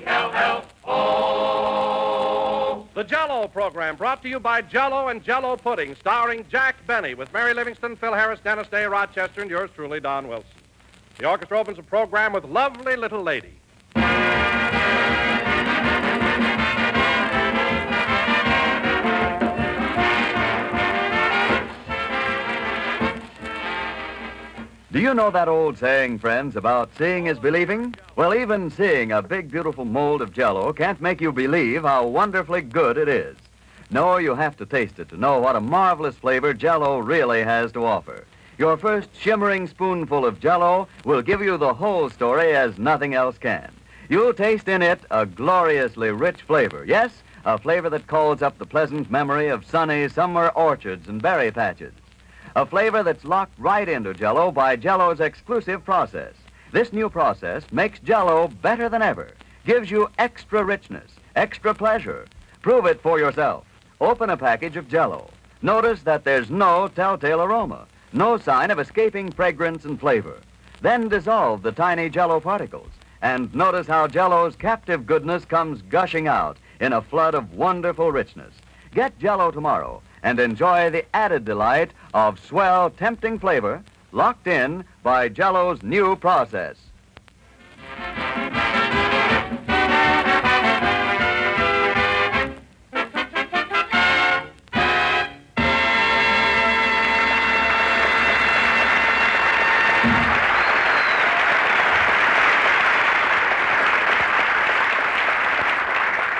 Jello. The Jello program brought to you by Jello and Jello Pudding, starring Jack Benny with Mary Livingston, Phil Harris, Dennis Day, Rochester, and yours truly, Don Wilson. The orchestra opens the program with Lovely Little Lady. Do you know that old saying, friends, about seeing is believing? Well, even seeing a big, beautiful mold of Jello can't make you believe how wonderfully good it is. No, you have to taste it to know what a marvelous flavor Jello really has to offer. Your first shimmering spoonful of Jello will give you the whole story as nothing else can. You'll taste in it a gloriously rich flavor. Yes, a flavor that calls up the pleasant memory of sunny summer orchards and berry patches. A flavor that's locked right into Jello by Jello's exclusive process. This new process makes Jello better than ever, gives you extra richness, extra pleasure. Prove it for yourself. Open a package of Jello. Notice that there's no telltale aroma, no sign of escaping fragrance and flavor. Then dissolve the tiny Jello particles, and notice how Jello's captive goodness comes gushing out in a flood of wonderful richness. Get Jello tomorrow and enjoy the added delight of swell, tempting flavor locked in by Jello's new process.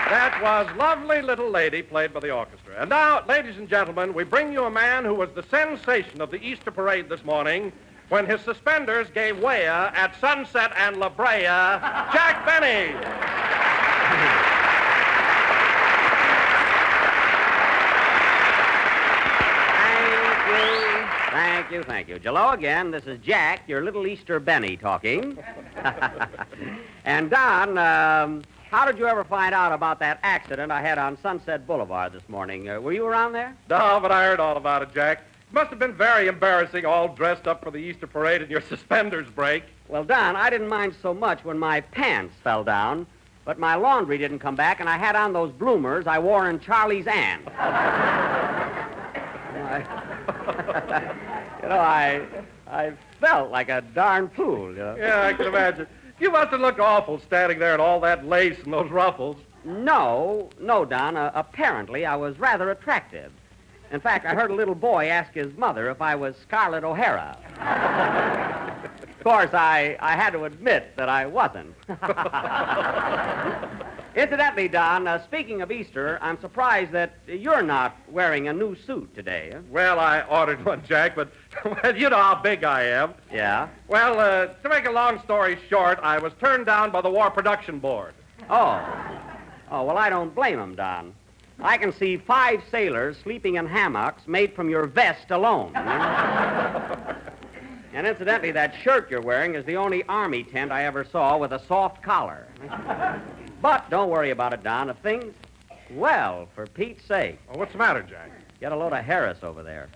That was Lovely Little Lady, played by the orchestra. And now, ladies and gentlemen, we bring you a man who was the sensation of the Easter parade this morning when his suspenders gave way at Sunset and La Brea, Jack Benny. Thank you. Jello again. This is Jack, your little Easter Benny, talking. And Don, how did you ever find out about that accident I had on Sunset Boulevard this morning? Were you around there? No, but I heard all about it, Jack. It must have been very embarrassing, all dressed up for the Easter parade and your suspenders break. Well, Don, I didn't mind so much when my pants fell down, but my laundry didn't come back, and I had on those bloomers I wore in Charlie's Aunt. I felt like a darn fool, you know. Yeah, I can imagine. You must have looked awful standing there in all that lace and those ruffles. No, Don. Apparently, I was rather attractive. In fact, I heard a little boy ask his mother if I was Scarlett O'Hara. Of course, I had to admit that I wasn't. Incidentally, Don, speaking of Easter, I'm surprised that you're not wearing a new suit today. Huh? Well, I ordered one, Jack, but well, you know how big I am. Yeah? Well, to make a long story short, I was turned down by the War Production Board. Oh, well, I don't blame him, Don. I can see 5 sailors sleeping in hammocks made from your vest alone. And incidentally, that shirt you're wearing is the only Army tent I ever saw with a soft collar. But don't worry about it, Don. If things... Well, for Pete's sake. Well, what's the matter, Jack? Get a load of Harris over there.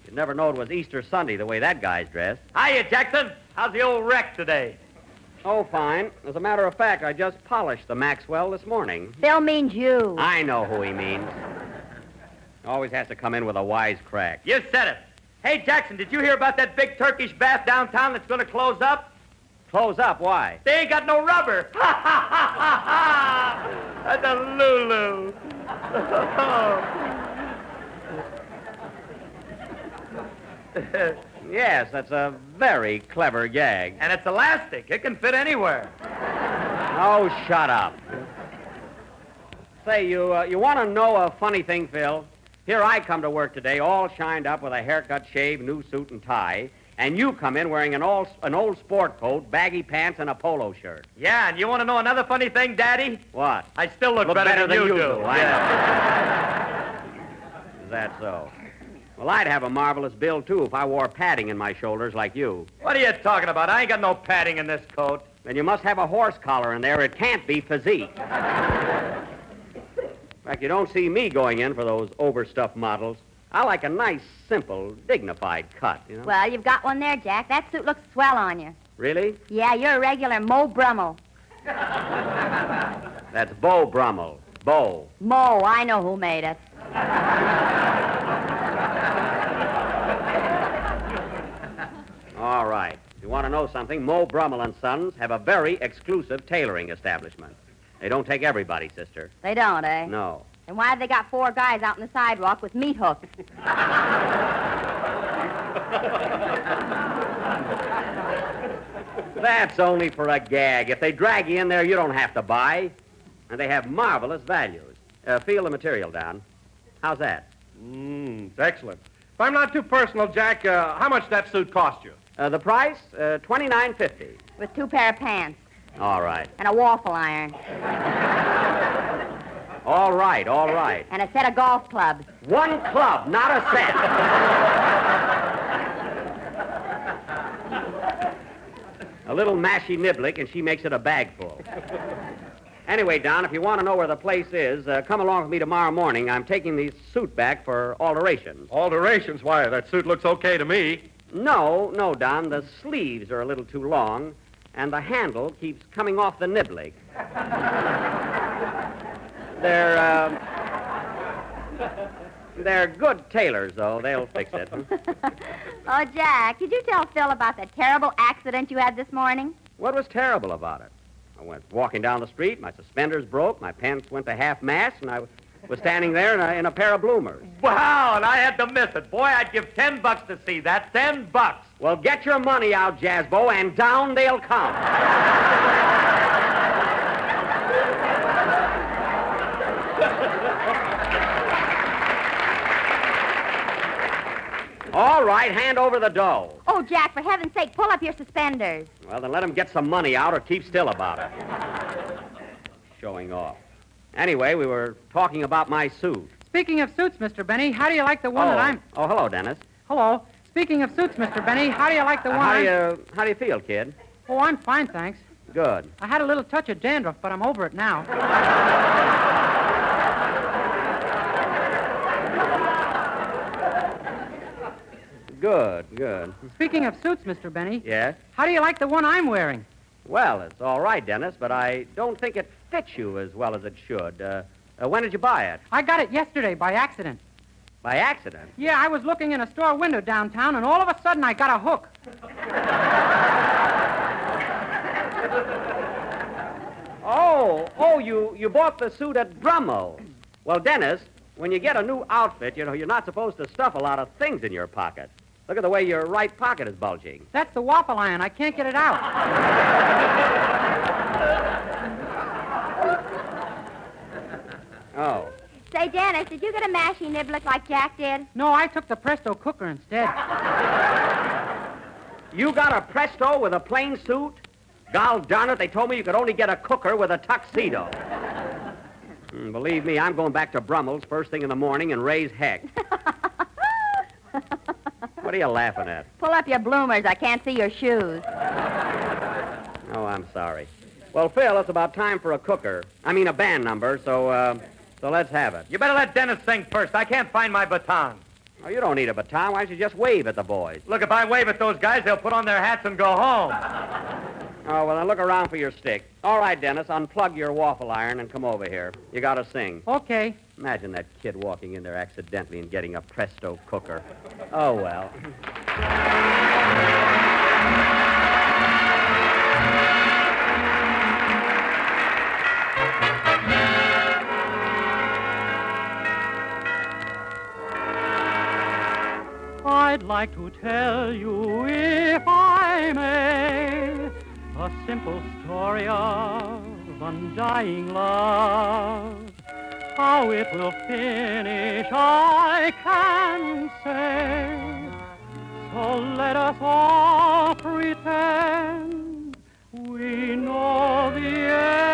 You'd never know it was Easter Sunday the way that guy's dressed. Hiya, Jackson. How's the old wreck today? Oh, fine. As a matter of fact, I just polished the Maxwell this morning. Bill means you. I know who he means. Always has to come in with a wise crack. You said it. Hey, Jackson, did you hear about that big Turkish bath downtown that's going to close up? Close up? Why? They ain't got no rubber. That's a Lulu. Yes, that's a very clever gag. And it's elastic. It can fit anywhere. Oh, shut up. Say, you want to know a funny thing, Phil? Here I come to work today, all shined up with a haircut, shave, new suit, and tie, and you come in wearing an old sport coat, baggy pants, and a polo shirt. Yeah, and you want to know another funny thing, Daddy? What? I still look better than you do. I know. Is that so? Well, I'd have a marvelous build, too, if I wore padding in my shoulders like you. What are you talking about? I ain't got no padding in this coat. Then you must have a horse collar in there. It can't be physique. In fact, you don't see me going in for those overstuffed models. I like a nice, simple, dignified cut, you know? Well, you've got one there, Jack. That suit looks swell on you. Really? Yeah, you're a regular Mo Brummel. That's Beau Brummel. Beau. Mo, I know who made it. All right. If you want to know something, Mo Brummel and Sons have a very exclusive tailoring establishment. They don't take everybody, sister. They don't, eh? No. And why have they got 4 guys out on the sidewalk with meat hooks? That's only for a gag. If they drag you in there, you don't have to buy. And they have marvelous values. Feel the material, Don. How's that? It's excellent. If I'm not too personal, Jack, how much that suit cost you? The price? $29.50. With 2 pair of pants All right. and a waffle iron All right, all right. and a set of golf clubs. 1 club, not a set. A little mashy niblick, and she makes it a bag full. Anyway, Don, if you want to know where the place is, come along with me tomorrow morning. I'm taking the suit back for alterations. Alterations? Why, that suit looks okay to me. No, Don. The sleeves are a little too long, and the handle keeps coming off the niblick. They're good tailors, though. They'll fix it. Oh, Jack, did you tell Phil about the terrible accident you had this morning? What was terrible about it? I went walking down the street, my suspenders broke, my pants went to half-mast, and I was standing there in a pair of bloomers. Wow, and I had to miss it. Boy, I'd give $10 to see that. $10. Well, get your money out, Jazzbo, and down they'll come. All right, hand over the dough. Oh, Jack, for heaven's sake, pull up your suspenders. Well, then let him get some money out or keep still about it. Showing off. Anyway, we were talking about my suit. Speaking of suits, Mr. Benny, how do you like the one that I'm... Oh, hello, Dennis. Hello. Speaking of suits, Mr. Benny, how do you like the one How do you feel, kid? Oh, I'm fine, thanks. Good. I had a little touch of dandruff, but I'm over it now. Good. Speaking of suits, Mr. Benny, Yes? how do you like the one I'm wearing? Well, it's all right, Dennis, but I don't think it fits you as well as it should. When did you buy it? I got it yesterday by accident. By accident? Yeah, I was looking in a store window downtown, and all of a sudden I got a hook. Oh, you bought the suit at Brummel. Well, Dennis, when you get a new outfit, you know, you're not supposed to stuff a lot of things in your pocket. Look at the way your right pocket is bulging. That's the waffle iron. I can't get it out. Oh. Say, Dennis, did you get a mashy niblick like Jack did? No, I took the Presto cooker instead. You got a Presto with a plain suit? Gol darn it, they told me you could only get a cooker with a tuxedo. Believe me, I'm going back to Brummel's first thing in the morning and raise heck. What are you laughing at? Pull up your bloomers. I can't see your shoes. Oh, I'm sorry. Well, Phil, it's about time for a band number, so let's have it. You better let Dennis sing first. I can't find my baton. Oh, you don't need a baton. Why don't you just wave at the boys? Look, if I wave at those guys, they'll put on their hats and go home. Oh, well, then look around for your stick. All right, Dennis, unplug your waffle iron and come over here. You got to sing. Okay. Imagine that kid walking in there accidentally and getting a Presto cooker. Oh, well. I'd like to tell you, if I may, a simple story of undying love. How it will finish, I can't say. So let us all pretend we know the end.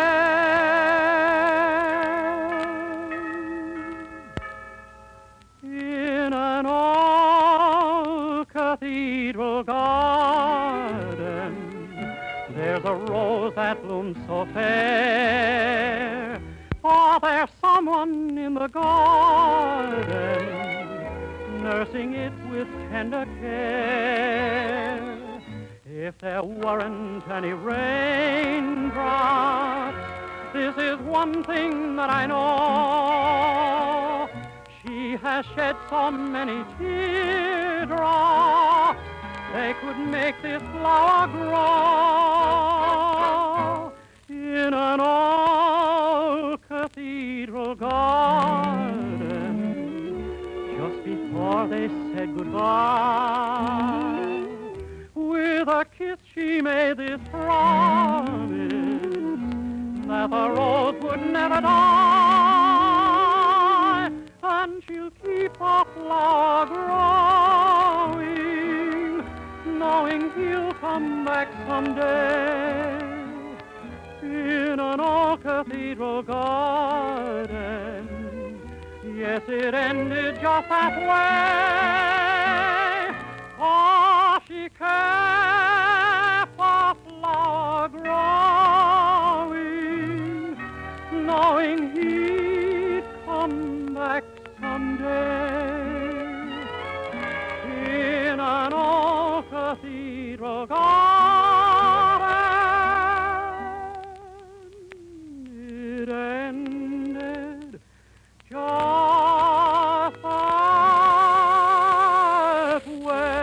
In an old cathedral garden, there's a rose that blooms so fair. For there's someone in the garden, nursing it with tender care. If there weren't any raindrops, this this is one thing that I know. She has shed so many teardrops, they could make this flower grow in an old cathedral garden just before they said goodbye. With a kiss she made this promise that the rose would never die, and she'll keep a flower growing, knowing he'll come back someday. In an old cathedral garden, yes, it ended just that way. Oh, she kept a flower growing, knowing he'd come back someday. In an old cathedral garden, it ended just that way.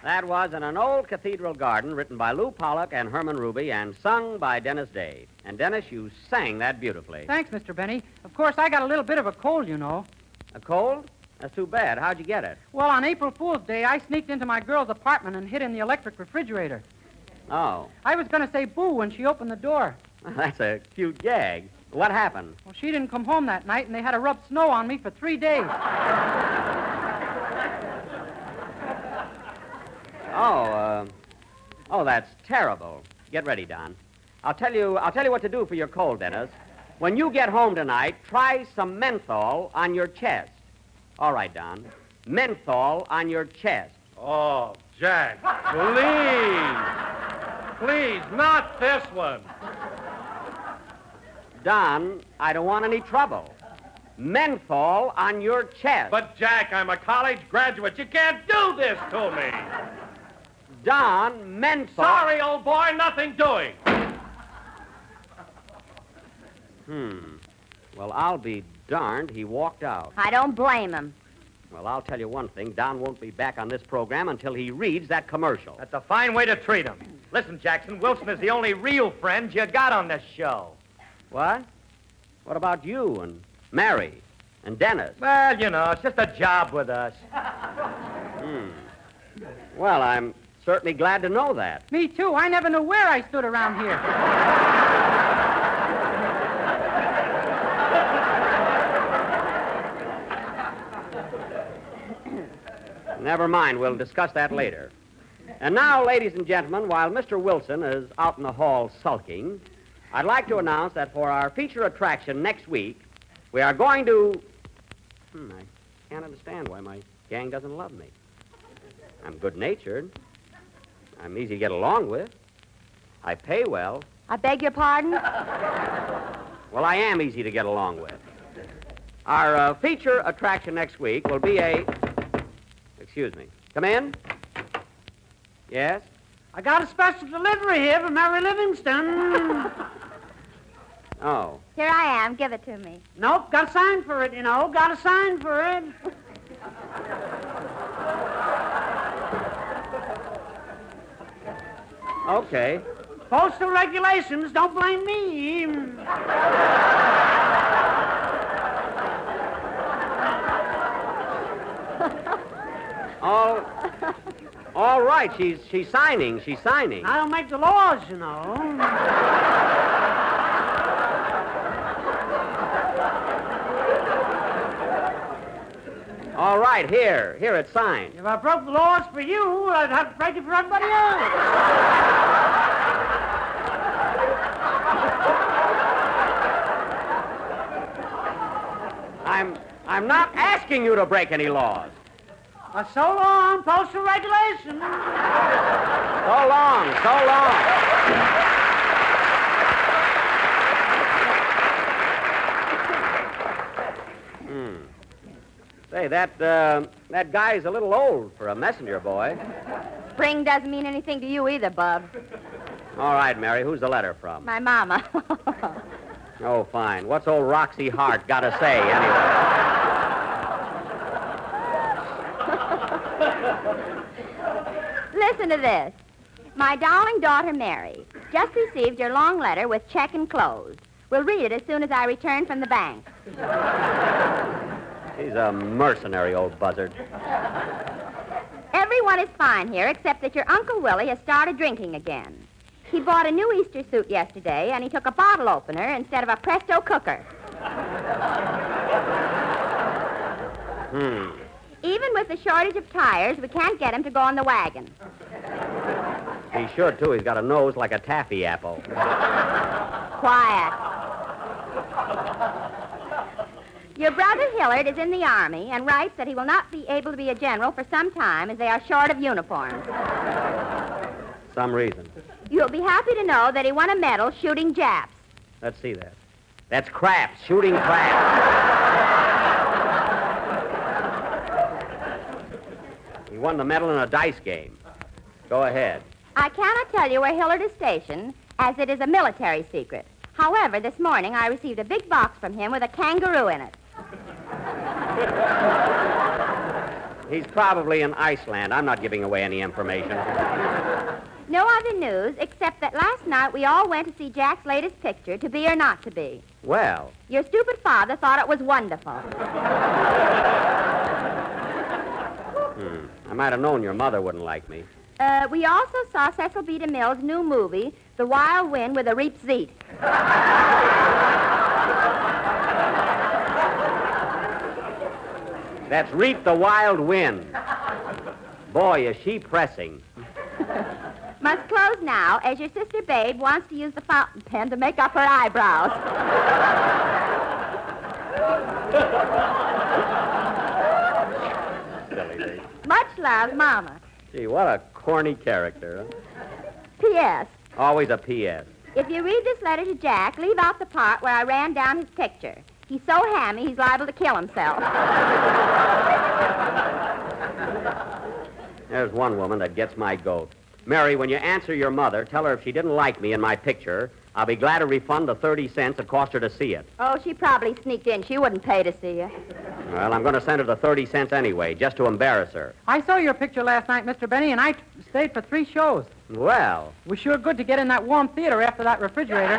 That was In an Old Cathedral Garden, written by Lou Pollock and Herman Ruby and sung by Dennis Day. And, Dennis, you sang that beautifully. Thanks, Mr. Benny. Of course, I got a little bit of a cold, you know. A cold? That's too bad. How'd you get it? Well, on April Fool's Day, I sneaked into my girl's apartment and hid in the electric refrigerator. Oh. I was going to say boo when she opened the door. That's a cute gag. What happened? Well, she didn't come home that night, and they had to rub snow on me for 3 days. Oh, that's terrible. Get ready, Don. I'll tell you what to do for your cold, Dennis. When you get home tonight, try some menthol on your chest. All right, Don. Menthol on your chest. Oh, Jack, please. Please, not this one. Don, I don't want any trouble. Menthol on your chest. But, Jack, I'm a college graduate. You can't do this to me. Don, menthol... Sorry, old boy, nothing doing. Well, I'll be darned. He walked out. I don't blame him. Well, I'll tell you one thing. Don won't be back on this program until he reads that commercial. That's a fine way to treat him. Listen, Jackson, Wilson is the only real friend you got on this show. What? What about you and Mary and Dennis? Well, you know, it's just a job with us. Well, I'm certainly glad to know that. Me, too. I never knew where I stood around here. Never mind. We'll discuss that later. And now, ladies and gentlemen, while Mr. Wilson is out in the hall sulking, I'd like to announce that for our feature attraction next week, we are going to... I can't understand why my gang doesn't love me. I'm good-natured. I'm easy to get along with. I pay well. I beg your pardon? Well, I am easy to get along with. Our feature attraction next week will be a... Excuse me. Come in. Yes? I got a special delivery here from Mary Livingston. Oh. Here I am. Give it to me. Nope, got a sign for it, you know. Got a sign for it. Okay. Postal regulations, don't blame me. All right. She's signing. She's signing. I don't make the laws, you know. All right. Here, it's signed. If I broke the laws for you, I'd have to break it for everybody else. I'm not asking you to break any laws. So long, postal regulations. So long, so long. Say, that guy's a little old for a messenger boy. Spring doesn't mean anything to you either, Bub. All right, Mary, who's the letter from? My mama. Oh, fine. What's old Roxy Hart got to say, anyway? Listen to this. My darling daughter, Mary, just received your long letter with check enclosed. We'll read it as soon as I return from the bank. He's a mercenary old buzzard. Everyone is fine here except that your Uncle Willie has started drinking again. He bought a new Easter suit yesterday, and he took a bottle opener instead of a Presto cooker. Even with the shortage of tires, we can't get him to go on the wagon. He should, too. He's got a nose like a taffy apple. Quiet. Your brother Hillard is in the Army and writes that he will not be able to be a general for some time as they are short of uniforms. Some reason. You'll be happy to know that he won a medal shooting Japs. Let's see that. That's craps, shooting craps. He won the medal in a dice game. Go ahead. I cannot tell you where Hillard is stationed, as it is a military secret. However, this morning I received a big box from him with a kangaroo in it. He's probably in Iceland. I'm not giving away any information. No other news, except that last night we all went to see Jack's latest picture, To Be or Not to Be. Well, Your stupid father thought it was wonderful. I might have known your mother wouldn't like me. We also saw Cecil B. DeMille's new movie, The Wild Wind with a Reap Zeet. That's Reap the Wild Wind. Boy, is she pressing. Must close now, as your sister Babe wants to use the fountain pen to make up her eyebrows. Silly lady. Much love, Mama. Gee, what a corny character. Huh? P.S. Always a P.S. If you read this letter to Jack, leave out the part where I ran down his picture. He's so hammy, he's liable to kill himself. There's one woman that gets my goat. Mary, when you answer your mother, tell her if she didn't like me in my picture, I'll be glad to refund the 30 cents it cost her to see it. Oh, she probably sneaked in. She wouldn't pay to see you. Well, I'm going to send her the 30 cents anyway, just to embarrass her. I saw your picture last night, Mr. Benny, and I stayed for 3 shows. Well, It was sure good to get in that warm theater after that refrigerator.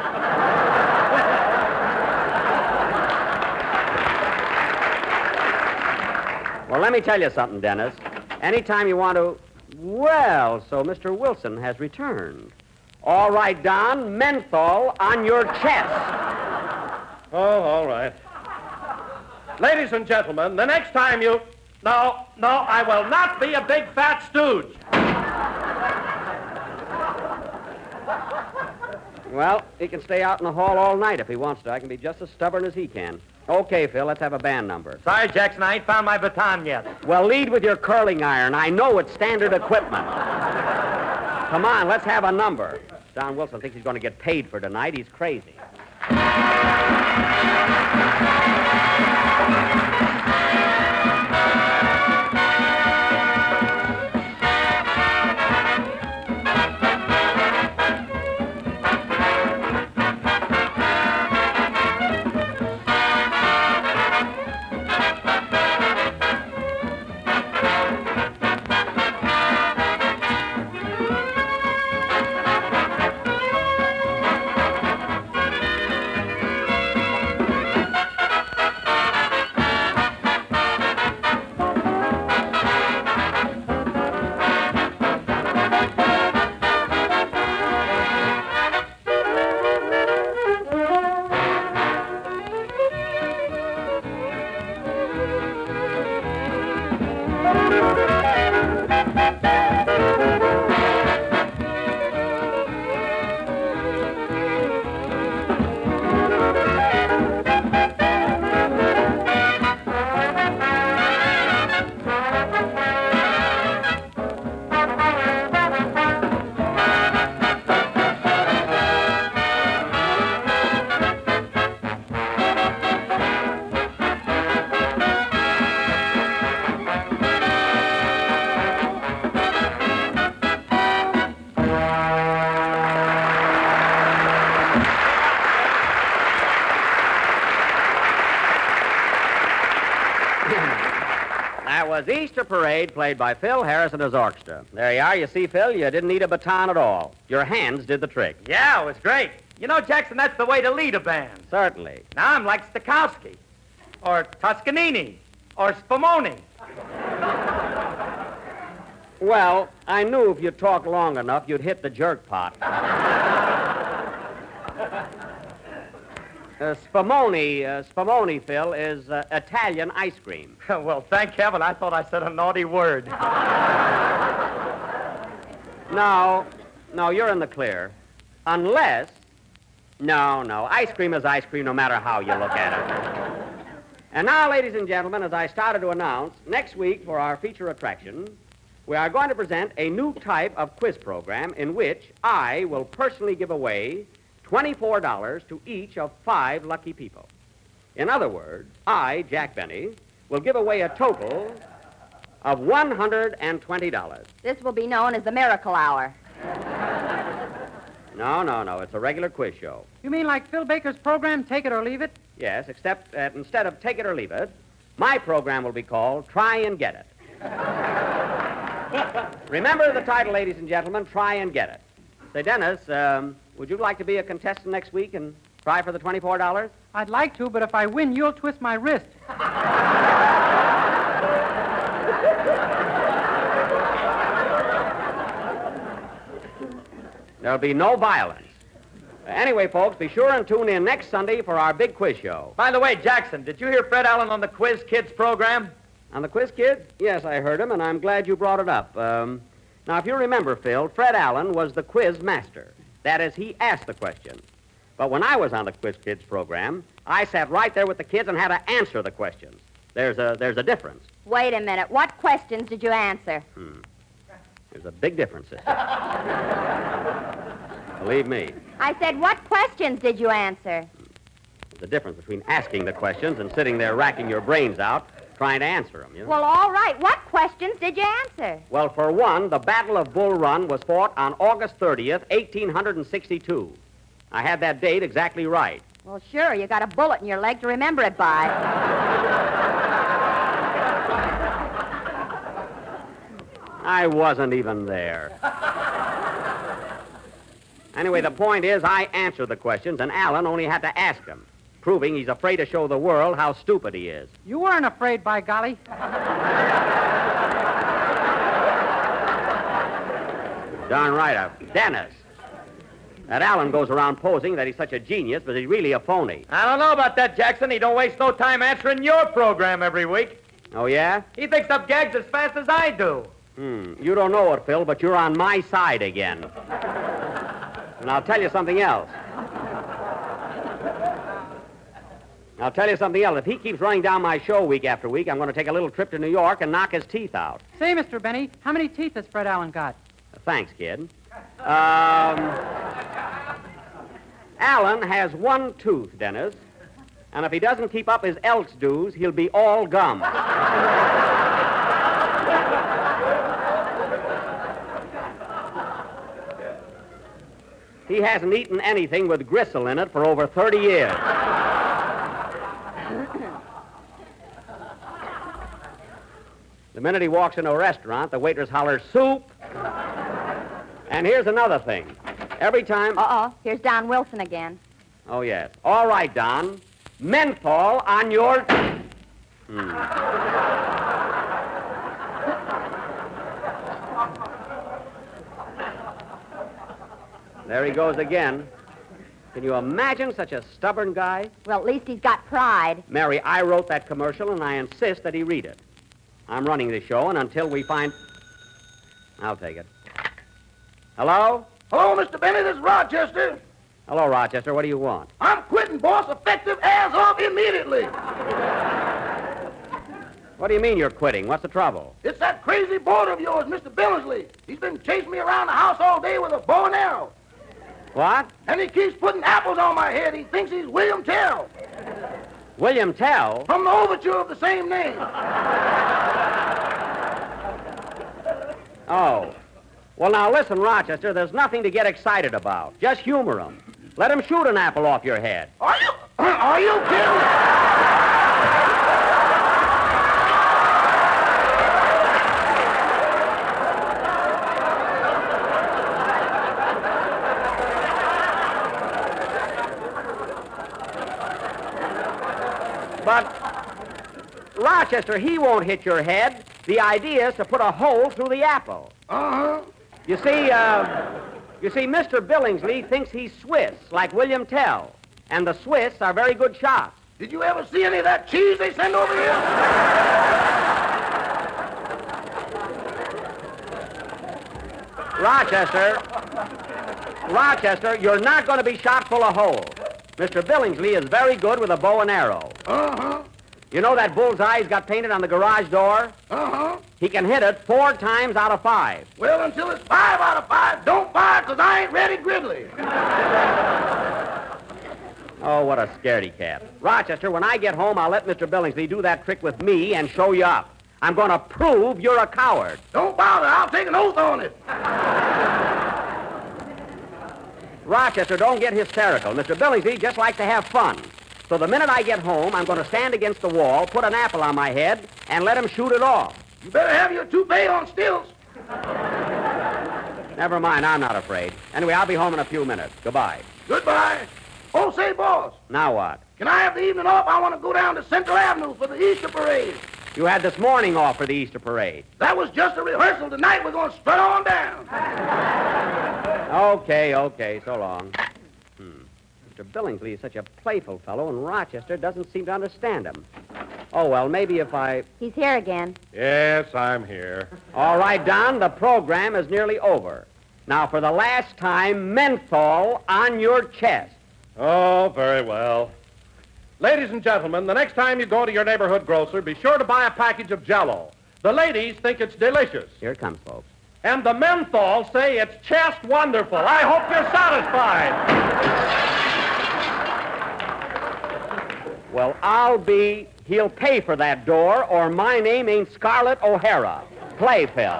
well, let me tell you something, Dennis. Anytime you want to... Well, so Mr. Wilson has returned. All right, Don, menthol on your chest. Oh, all right. Ladies and gentlemen, the next time you... No, I will not be a big fat stooge. Well, he can stay out in the hall all night if he wants to. I can be just as stubborn as he can. Okay, Phil, let's have a band number. Sorry, Jackson, I ain't found my baton yet. Well, lead with your curling iron. I know it's standard equipment. Come on, let's have a number. Don Wilson thinks he's going to get paid for tonight. He's crazy. that was Easter Parade, played by Phil Harris and his orchestra. There you are. You see, Phil, you didn't need a baton at all. Your hands did the trick. Yeah, it was great. You know, Jackson, that's the way to lead a band. Certainly. Now I'm like Stokowski, or Toscanini, or Spumoni. Well, I knew if you'd talk long enough, you'd hit the jerk pot. Spumoni, Phil, is Italian ice cream. Well, thank heaven, I thought I said a naughty word. No, you're in the clear. Unless... No, ice cream is ice cream no matter how you look at it. And now, ladies and gentlemen, as I started to announce, next week for our feature attraction, we are going to present a new type of quiz program in which I will personally give away $24 to each of 5 lucky people. In other words, I, Jack Benny, will give away a total of $120. This will be known as the Miracle Hour. No, it's a regular quiz show. You mean like Phil Baker's program, Take It or Leave It? Yes, except that instead of Take It or Leave It, my program will be called Try and Get It. Remember the title, ladies and gentlemen, Try and Get It. Say, Dennis, would you like to be a contestant next week and try for the $24? I'd like to, but if I win, you'll twist my wrist. There'll be no violence. Anyway, folks, be sure and tune in next Sunday for our big quiz show. By the way, Jackson, did you hear Fred Allen on the Quiz Kids program? On the Quiz Kids? Yes, I heard him, and I'm glad you brought it up. Now, if you remember, Phil, Fred Allen was the quiz master. That is, he asked the questions. But when I was on the Quiz Kids program, I sat right there with the kids and had to answer the questions. There's a difference. Wait a minute. What questions did you answer? There's a big difference, sister. Believe me. I said, what questions did you answer? There's a difference between asking the questions and sitting there racking your brains out trying to answer them, you know? Well, all right. What questions did you answer? Well, for one, the Battle of Bull Run was fought on August 30th, 1862. I had that date exactly right. Well, sure. You got a bullet in your leg to remember it by. I wasn't even there. Anyway, the point is I answered the questions, and Alan only had to ask them, proving he's afraid to show the world how stupid he is. You weren't afraid, by golly. Darn right, Dennis. That Alan goes around posing that he's such a genius, but he's really a phony. I don't know about that, Jackson. He don't waste no time answering your program every week. Oh, yeah? He thinks up gags as fast as I do. You don't know it, Phil, but you're on my side again. And I'll tell you something else. If he keeps running down my show week after week, I'm going to take a little trip to New York and knock his teeth out. Say, Mr. Benny, how many teeth has Fred Allen got? Thanks, kid. Alan has one tooth, Dennis. And if he doesn't keep up his Elks dues, he'll be all gum. He hasn't eaten anything with gristle in it for over 30 years. The minute he walks into a restaurant, the waitress hollers, soup. And here's another thing. Every time... Uh-oh. Here's Don Wilson again. Oh, yes. All right, Don. Menthol on your... There he goes again. Can you imagine such a stubborn guy? Well, at least he's got pride. Mary, I wrote that commercial, and I insist that he read it. I'm running the show, and until we find... I'll take it. Hello? Hello, Mr. Benny. This is Rochester. Hello, Rochester. What do you want? I'm quitting, boss, effective as of immediately. What do you mean you're quitting? What's the trouble? It's that crazy boarder of yours, Mr. Billingsley. He's been chasing me around the house all day with a bow and arrow. What? And he keeps putting apples on my head. He thinks he's William Tell. William Tell? From the overture of the same name. Oh. Well, now, listen, Rochester, there's nothing to get excited about. Just humor him. Let him shoot an apple off your head. Are you kidding? But, Rochester, he won't hit your head. The idea is to put a hole through the apple. Uh-huh. You see, Mr. Billingsley thinks he's Swiss, like William Tell. And the Swiss are very good shots. Did you ever see any of that cheese they send over here? Rochester, you're not going to be shot full of holes. Mr. Billingsley is very good with a bow and arrow. Uh-huh. You know that bullseye he's got painted on the garage door? Uh-huh. He can hit it 4 times out of 5. Well, until it's 5 out of 5, don't fire, 'cause I ain't ready Gridley. Oh, what a scaredy cat. Rochester, when I get home, I'll let Mr. Billingsley do that trick with me and show you up. I'm going to prove you're a coward. Don't bother. I'll take an oath on it. Rochester, don't get hysterical. Mr. Billingsley just likes to have fun. So the minute I get home, I'm going to stand against the wall, put an apple on my head, and let him shoot it off. You better have your toupee on stilts. Never mind, I'm not afraid. Anyway, I'll be home in a few minutes. Goodbye. Goodbye. Oh, say, boss, Now what? can I have the evening off? I want to go down to Central Avenue for the Easter parade. You had this morning off for the Easter parade. That was just a rehearsal. Tonight we're going to strut on down. Okay, so long. Mr. Billingsley is such a playful fellow, and Rochester doesn't seem to understand him. Oh, well, maybe if I... He's here again. Yes, I'm here. All right, Don, the program is nearly over. Now, for the last time, menthol on your chest. Oh, very well. Ladies and gentlemen, the next time you go to your neighborhood grocer, be sure to buy a package of Jello. The ladies think it's delicious. Here it comes, folks. And the menthol say it's chest wonderful. I hope you're satisfied. Well, he'll pay for that door, or my name ain't Scarlett O'Hara. Play, Phil.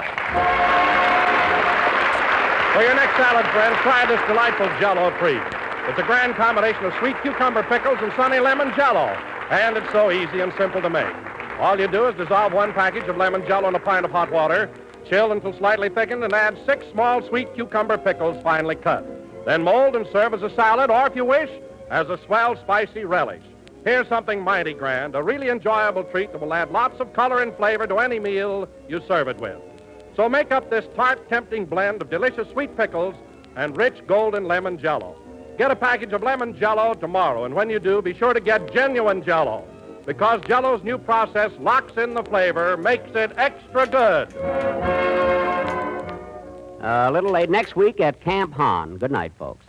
For your next salad, friends, try this delightful Jello treat. It's a grand combination of sweet cucumber pickles and sunny lemon Jello. And it's so easy and simple to make. All you do is dissolve 1 package of lemon Jello in a pint of hot water, chill until slightly thickened, and add 6 small sweet cucumber pickles finely cut. Then mold and serve as a salad, or if you wish, as a swell spicy relish. Here's something mighty grand, a really enjoyable treat that will add lots of color and flavor to any meal you serve it with. So make up this tart, tempting blend of delicious sweet pickles and rich golden lemon Jello. Get a package of lemon Jello tomorrow, and when you do, be sure to get genuine Jello, because Jello's new process locks in the flavor, makes it extra good. A little late next week at Camp Han. Good night, folks.